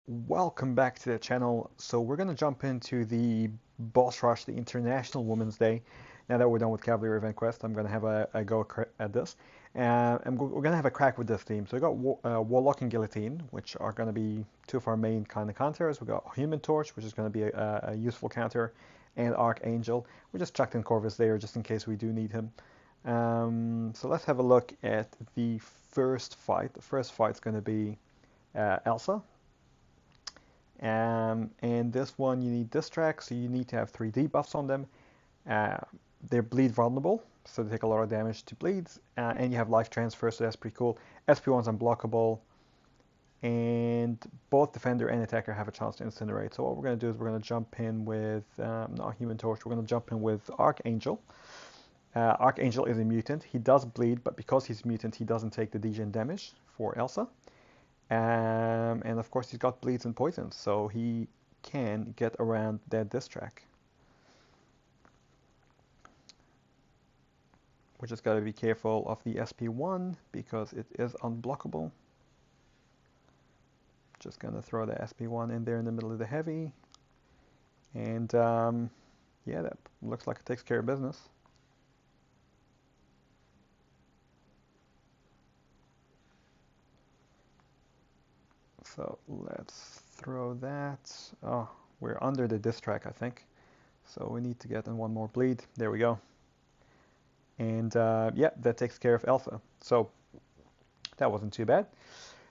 Welcome back to the channel. So we're going to jump into the boss rush, the International Women's Day. Now that we're done with Cavalry Event Quest, I'm going to have a go at this. And we're going to have a crack with this team. So we got Warlock and Guillotine, which are going to be two of our main kind of counters. We got Human Torch, which is going to be a useful counter, and Archangel. We just chucked in Corvus there just in case we do need him. So let's have a look at the first fight. The first fight's going to be Elsa. And this one you need this track, so you need to have 3 debuffs on them. Uh, they're bleed vulnerable, so they take a lot of damage to bleeds, and you have life transfer, so that's pretty cool. SP1's unblockable, and both defender and attacker have a chance to incinerate. So what we're going to do is we're going to jump in with, not Human Torch, we're going to jump in with Archangel. Archangel is a mutant. He does bleed, but because he's mutant, he doesn't take the degen damage for Elsa. And of course he's got bleeds and poisons, so he can get around that diss track. We just gotta be careful of the SP1 because it is unblockable. Just gonna throw the SP1 in there in the middle of the heavy. And yeah, that looks like it takes care of business. So let's throw that. Oh, we're under the diss track, I think. So we need to get in one more bleed. There we go. And yeah, that takes care of Elsa. So that wasn't too bad.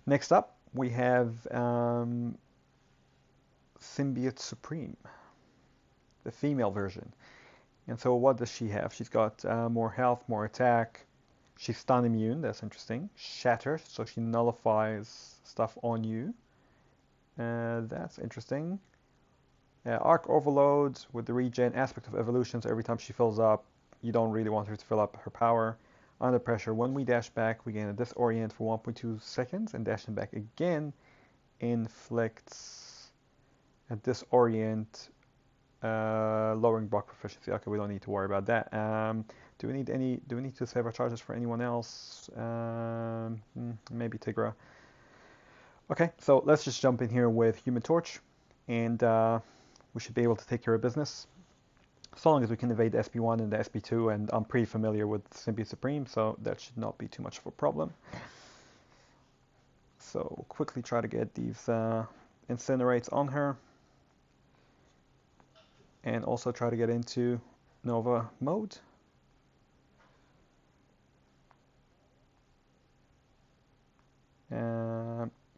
Next up, we have Symbiote Supreme, the female version. And so what does she have? She's got more health, more attack. She's stun immune, that's interesting. Shatter, so she nullifies stuff on you. That's interesting. Arc Overload with the regen aspect of evolution, so every time she fills up, you don't really want her to fill up her power. Under pressure, when we dash back, we gain a disorient for 1.2 seconds, and dashing back again inflicts a disorient, lowering block proficiency. Okay, we don't need to worry about that. Do we need to save our charges for anyone else? Maybe Tigra. Okay, so let's just jump in here with Human Torch, and we should be able to take care of business. So long as we can evade the SP1 and the SP2, and I'm pretty familiar with Symbiote Supreme, so that should not be too much of a problem. So quickly try to get these incinerates on her, and also try to get into Nova mode.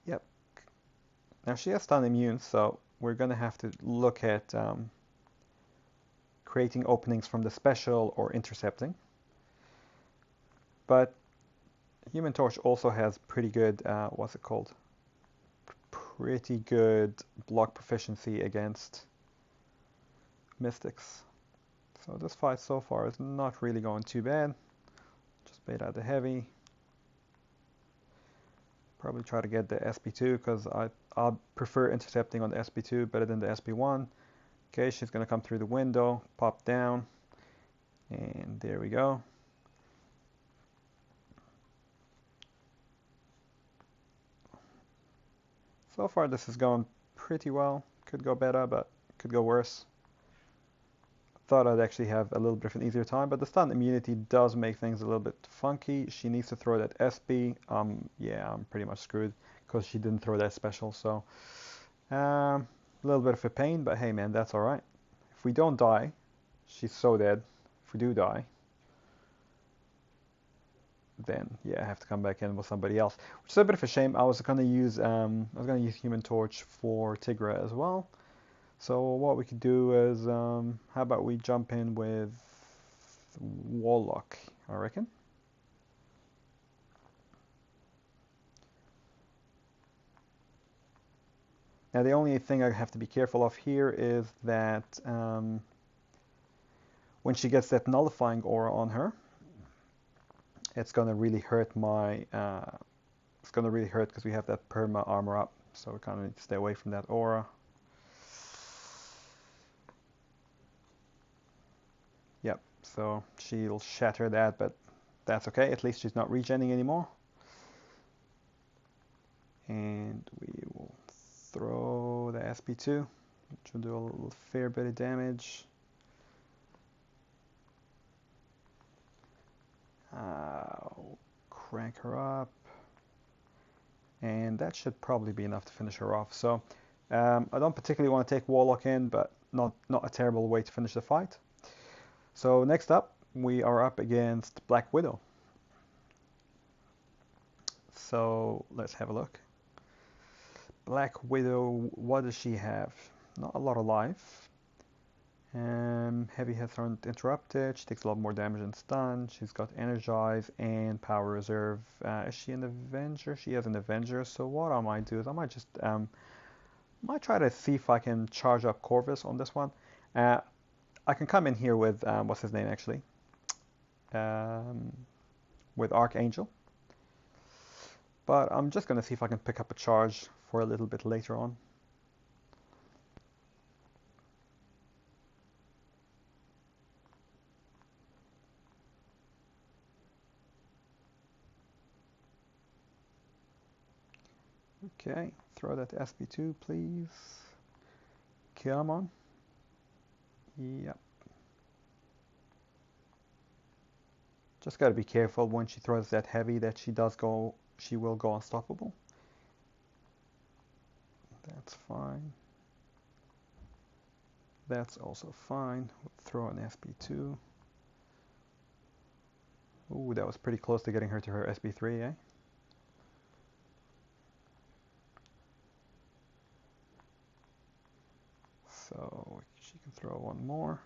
Yep. Now she has stun immune, so we're gonna have to look at creating openings from the special or intercepting. But Human Torch also has pretty good, what's it called? Pretty good block proficiency against Mystics. So this fight so far is not really going too bad. Just bait out the heavy. Probably try to get the SP2 because I prefer intercepting on the SP2 better than the SP1. Okay, she's gonna come through the window, pop down, and there we go. So far this is going pretty well. Could go better, but could go worse. Thought I'd actually have a little bit of an easier time, but the stun immunity does make things a little bit funky. She needs to throw that SB. Yeah, I'm pretty much screwed because she didn't throw that special, so a little bit of a pain, but hey man, that's alright. If we don't die, she's so dead. If we do die, then yeah, I have to come back in with somebody else, which is a bit of a shame. I was gonna use Human Torch for Tigra as well. So what we could do is, how about we jump in with Warlock, I reckon. Now the only thing I have to be careful of here is that when she gets that nullifying aura on her, it's gonna really hurt my, it's gonna really hurt because we have that perma armor up, so we kind of need to stay away from that aura. Yep, so she'll shatter that, but that's okay, at least she's not regenning anymore. And we will throw SP2, which will do a fair bit of damage. Crank her up, and that should probably be enough to finish her off. So I don't particularly want to take Warlock in, but not a terrible way to finish the fight. So next up, we are up against Black Widow. So let's have a look. Black Widow, what does she have? Not a lot of life. Heavy hits aren't interrupted. She takes a lot more damage and stun. She's got Energize and Power Reserve. Is she an Avenger? She is an Avenger. So what I might do is I might just might try to see if I can charge up Corvus on this one. I can come in here with what's his name actually? With Archangel. But I'm just gonna see if I can pick up a charge for a little bit later on. Okay, throw that SP2, please. Come on. Yep. Just gotta be careful when she throws that heavy that she will go unstoppable. That's fine. That's also fine. We'll throw an SP2. Ooh, that was pretty close to getting her to her SP3, eh? So she can throw one more.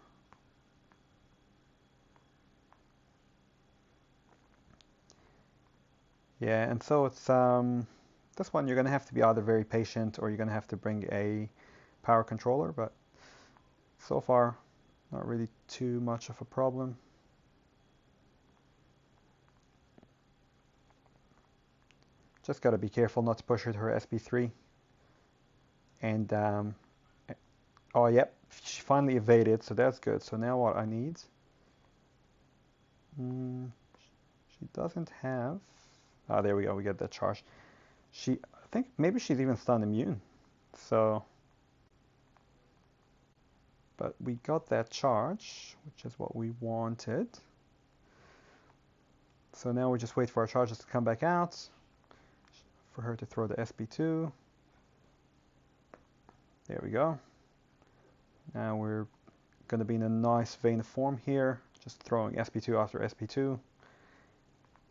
Yeah, and so it's this one you're gonna have to be either very patient or you're gonna have to bring a power controller, but so far not really too much of a problem. Just gotta be careful not to push her to her SP3. And oh yep, she finally evaded, so that's good. So now what I need? She doesn't have. Ah, there we go. We get that charge. I think maybe she's even stun immune. So, but we got that charge, which is what we wanted. So now we just wait for our charges to come back out, for her to throw the SP2. There we go. Now we're going to be in a nice vein of form here, just throwing SP2 after SP2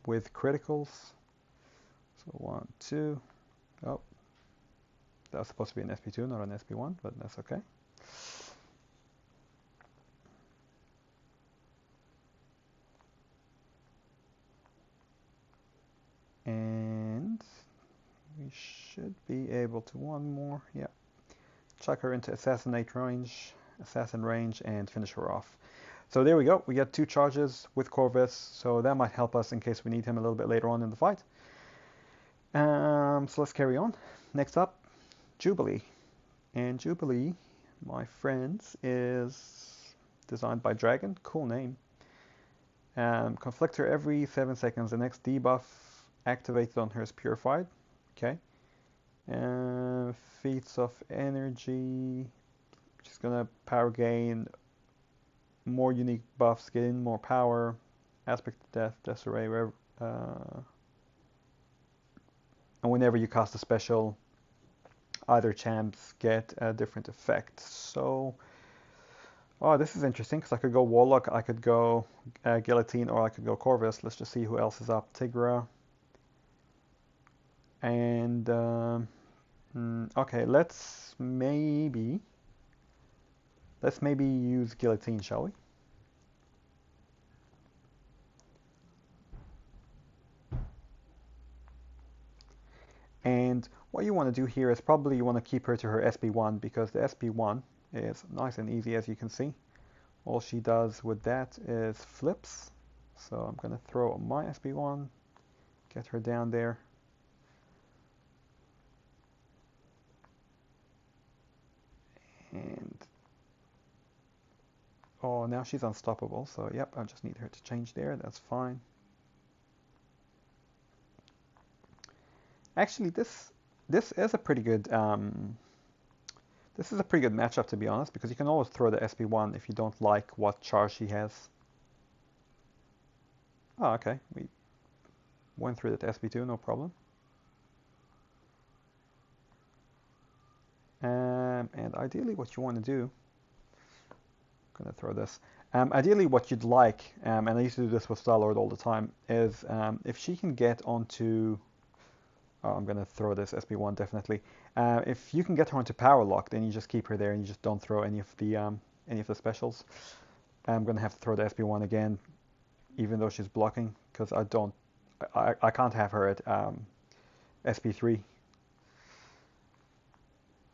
with criticals. So 1, 2. Oh, that was supposed to be an SP2, not an SP1, but that's okay. And we should be able to one more. Yeah. Chuck her into assassin range, and finish her off. So there we go. We got 2 charges with Corvus, so that might help us in case we need him a little bit later on in the fight. So let's carry on. Next up, Jubilee. And Jubilee, my friends, is designed by Dragon. Cool name. Conflictor every 7 seconds. The next debuff activated on her is purified. Okay. Feats of energy. She's gonna power gain. More unique buffs, gain more power. Aspect of Death, Disarray, and whenever you cast a special, either champs get a different effect. So, oh, this is interesting because I could go Warlock, I could go Guillotine, or I could go Corvus. Let's just see who else is up. Tigra. And, okay, let's maybe use Guillotine, shall we? And what you want to do here is probably you want to keep her to her SP1 because the SP1 is nice and easy, as you can see. All she does with that is flips. So I'm going to throw my SP1, get her down there. And oh, now she's unstoppable. So yep, I just need her to change there. That's fine. Actually, this is a pretty good This is a pretty good matchup, to be honest, because you can always throw the SP1 if you don't like what charge she has. Oh, okay. We went through that SP2, no problem. And ideally what you want to do, I'm going to throw this. Ideally what you'd like, and I used to do this with Star-Lord all the time, is if she can get onto... Oh, I'm going to throw this SP1 definitely. If you can get her onto power lock, then you just keep her there and you just don't throw any of the specials. I'm going to have to throw the SP1 again, even though she's blocking, because I can't have her at SP3.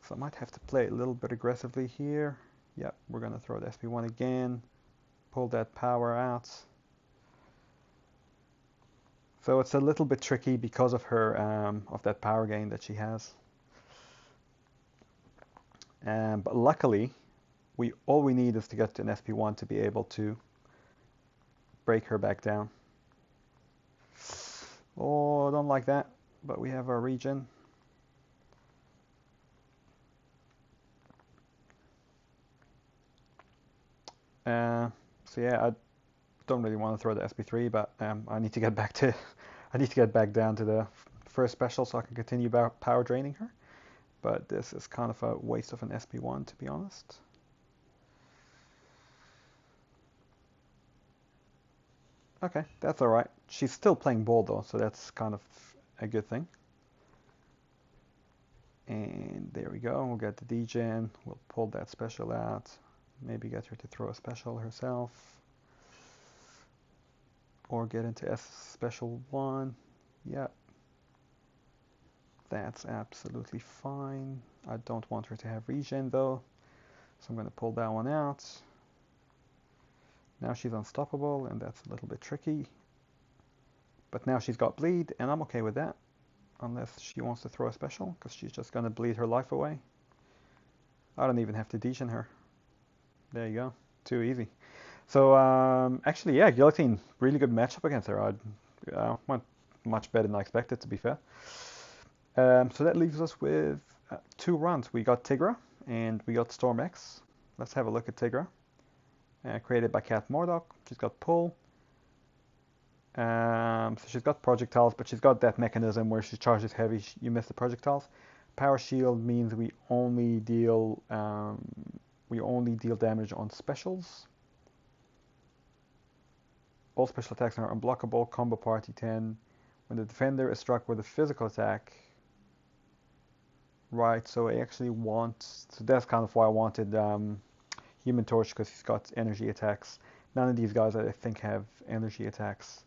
So I might have to play a little bit aggressively here. Yep, we're going to throw the SP1 again, pull that power out. So it's a little bit tricky because of her of that power gain that she has. But luckily, all we need is to get to an SP1 to be able to break her back down. Oh, I don't like that, but we have our regen. So yeah, I don't really want to throw the SP3, but I need to get back to I need to get back down to the first special so I can continue power draining her. But this is kind of a waste of an SP1, to be honest. Okay, that's alright. She's still playing ball though, so that's kind of a good thing. And there we go, we'll get the degen, we'll pull that special out, maybe get her to throw a special herself, or get into S special 1. Yep, that's absolutely fine. I don't want her to have regen though, so I'm going to pull that one out. Now she's unstoppable, and that's a little bit tricky. But now she's got bleed, and I'm okay with that. Unless she wants to throw a special, because she's just going to bleed her life away. I don't even have to degen her. There you go. Too easy. So, actually, yeah, Guillotine, really good matchup against her. I went much better than I expected, to be fair. So that leaves us with 2 runs. We got Tigra, and we got Storm X. Let's have a look at Tigra. Created by Cat Mordok. She's got pull. So she's got projectiles, but she's got that mechanism where she charges heavy, you miss the projectiles. Power shield means we only deal damage on specials. All special attacks are unblockable. Combo party 10. When the defender is struck with a physical attack. Right, so I actually want. So that's kind of why I wanted Human Torch, because he's got energy attacks. None of these guys I think have energy attacks.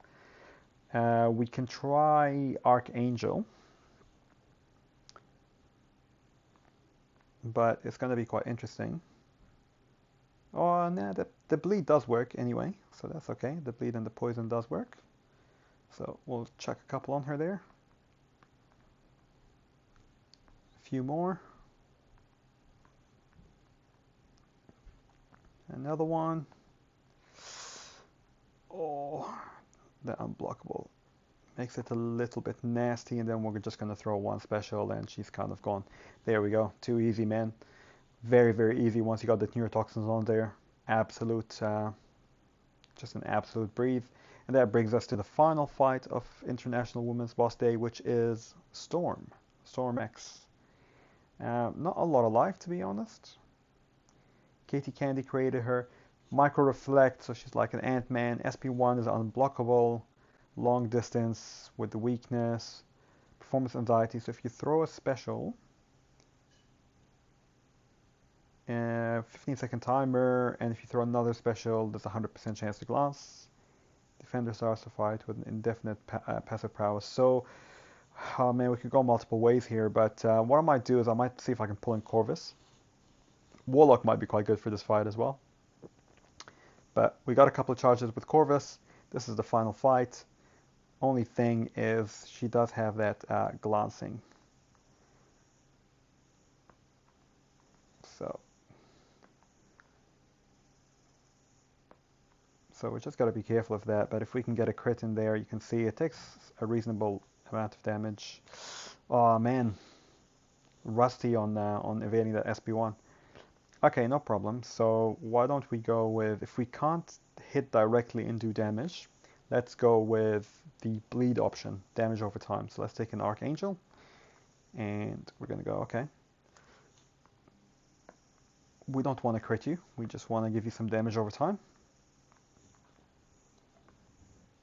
We can try Archangel, but it's going to be quite interesting. Oh, nah, the bleed does work anyway, so that's okay. The bleed and the poison does work. So we'll chuck a couple on her there. A few more. Another one. Oh, the unblockable makes it a little bit nasty, and then we're just going to throw one special and she's kind of gone. There we go. Too easy, man. Very, very easy once you got the neurotoxins on there. Absolute, just an absolute breathe. And that brings us to the final fight of International Women's Boss Day, which is Storm X. Not a lot of life, to be honest. Katie Candy created her. Micro Reflect, so she's like an Ant-Man. SP1 is unblockable. Long distance with the weakness. Performance anxiety, so if you throw a special, 15-second timer, and if you throw another special, there's a 100% chance to glance. Defenders are to fight with an indefinite passive prowess. So, oh man, we could go multiple ways here, but what I might do is I might see if I can pull in Corvus. Warlock might be quite good for this fight as well. But we got a couple of charges with Corvus. This is the final fight. Only thing is she does have that glancing. So we just got to be careful of that. But if we can get a crit in there, you can see it takes a reasonable amount of damage. Oh man, rusty on evading that SP1. Okay, no problem. So why don't we go with, if we can't hit directly and do damage, let's go with the bleed option, damage over time. So let's take an Archangel, and we're gonna go, okay. We don't want to crit you, we just want to give you some damage over time.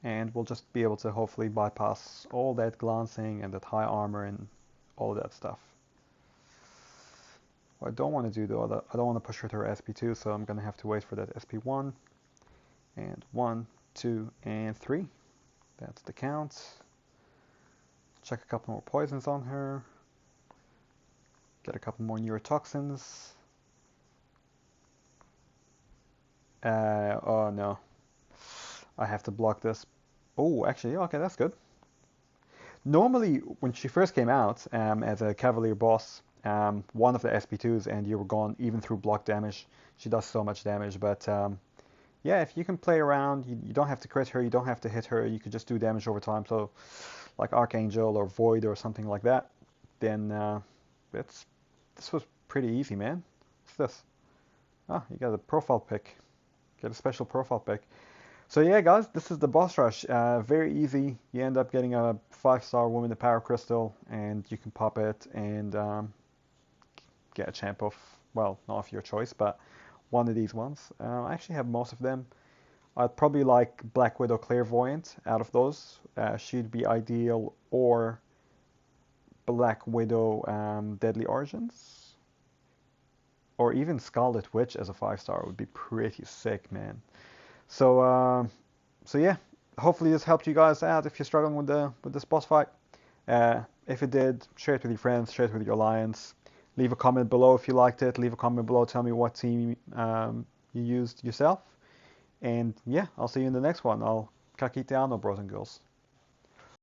And we'll just be able to hopefully bypass all that glancing and that high armor and all of that stuff. What I don't want to do though, I don't want to push her to her SP2, so I'm going to have to wait for that SP1. And 1, 2, and 3. That's the count. Check a couple more poisons on her. Get a couple more neurotoxins. Oh no. I have to block this. Oh, actually, okay, that's good. Normally, when she first came out as a Cavalier boss, one of the SP2s and you were gone even through block damage. She does so much damage, but yeah, if you can play around, you don't have to crit her, you don't have to hit her, you could just do damage over time. So, like Archangel or Void or something like that, then this was pretty easy, man. What's this? Ah, you got a profile pick. Get a special profile pick. So yeah, guys, this is the boss rush. Very easy. You end up getting a 5-star Woman the Power Crystal, and you can pop it and get a champ of, well, not of your choice, but one of these ones. I actually have most of them. I'd probably like Black Widow Clairvoyant out of those. She'd be ideal, or Black Widow Deadly Origins, or even Scarlet Witch as a 5-star would be pretty sick, man. So so yeah, hopefully this helped you guys out if you're struggling with this boss fight. If it did, share it with your friends, share it with your alliance. Leave a comment below if you liked it. Leave a comment below, tell me what team you used yourself. And yeah, I'll see you in the next one. I'll kakiteano, bros and girls.